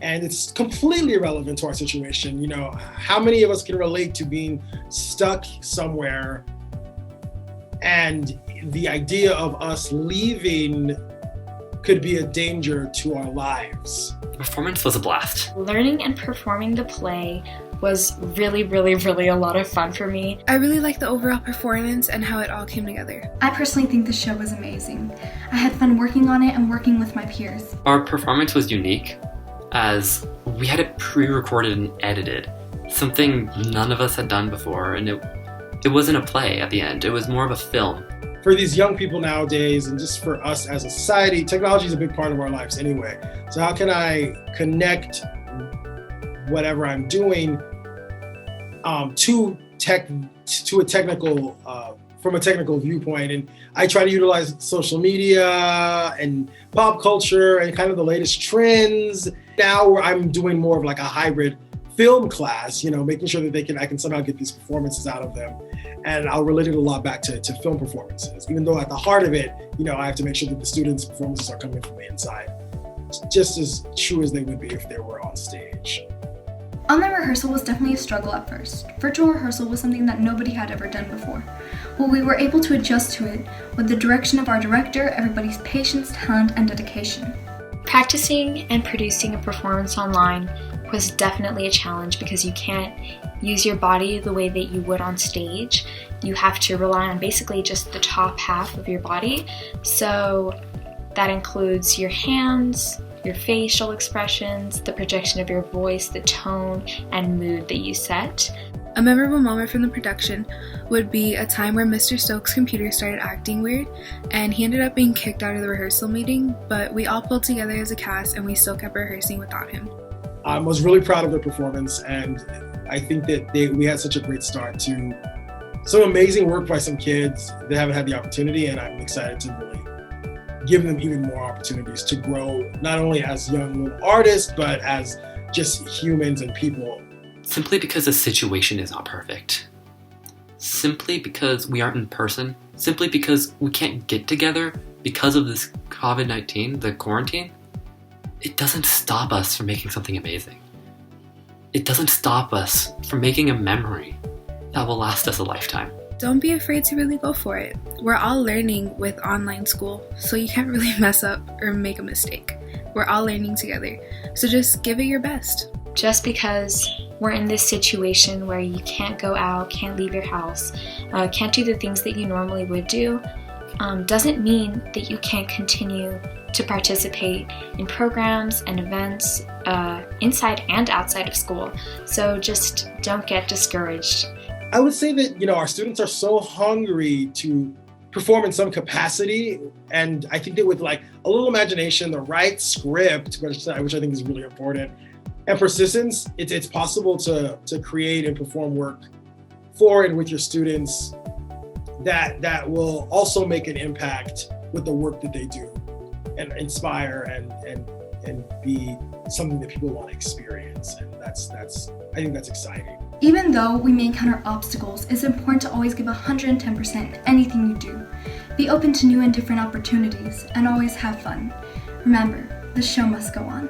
And it's completely irrelevant to our situation. You know, how many of us can relate to being stuck somewhere and the idea of us leaving could be a danger to our lives? The performance was a blast. Learning and performing the play was really a lot of fun for me. I really liked the overall performance and how it all came together. I personally think the show was amazing. I had fun working on it and working with my peers. Our performance was unique as we had it pre-recorded and edited, something none of us had done before, and it wasn't a play at the end, it was more of a film. For these young people nowadays, and just for us as a society, technology is a big part of our lives anyway. So how can I connect whatever I'm doing to a technical, from a technical viewpoint? And I try to utilize social media and pop culture and kind of the latest trends. Now where I'm doing more of like a hybrid film class, you know, making sure that I can somehow get these performances out of them. And I'll relate it a lot back to film performances, even though at the heart of it, you know, I have to make sure that the students' performances are coming from the inside, just as true as they would be if they were on stage. Online rehearsal was definitely a struggle at first. Virtual rehearsal was something that nobody had ever done before. Well, we were able to adjust to it with the direction of our director, everybody's patience, talent, and dedication. Practicing and producing a performance online was definitely a challenge because you can't use your body the way that you would on stage. You have to rely on basically just the top half of your body. So that includes your hands, your facial expressions, the projection of your voice, the tone and mood that you set. A memorable moment from the production would be a time where Mr. Stokes' computer started acting weird and he ended up being kicked out of the rehearsal meeting, but we all pulled together as a cast and we still kept rehearsing without him. I was really proud of their performance, and I think that we had such a great start to some amazing work by some kids that haven't had the opportunity, and I'm excited to really give them even more opportunities to grow, not only as young little artists, but as just humans and people. Simply because the situation is not perfect. Simply because we aren't in person. Simply because we can't get together because of this COVID-19, the quarantine. It doesn't stop us from making something amazing. It doesn't stop us from making a memory that will last us a lifetime. Don't be afraid to really go for it. We're all learning with online school, so you can't really mess up or make a mistake. We're all learning together, so just give it your best. Just because we're in this situation where you can't go out, can't leave your house, can't do the things that you normally would do, doesn't mean that you can't continue to participate in programs and events inside and outside of school. So just don't get discouraged. I would say that, you know, our students are so hungry to perform in some capacity, and I think that with like a little imagination, the right script, which I think is really important, and persistence, it's possible to create and perform work for and with your students that will also make an impact with the work that they do, and inspire and be something that people want to experience. And I think that's exciting. Even though we may encounter obstacles, it's important to always give 110% in anything you do. Be open to new and different opportunities, and always have fun. Remember, the show must go on.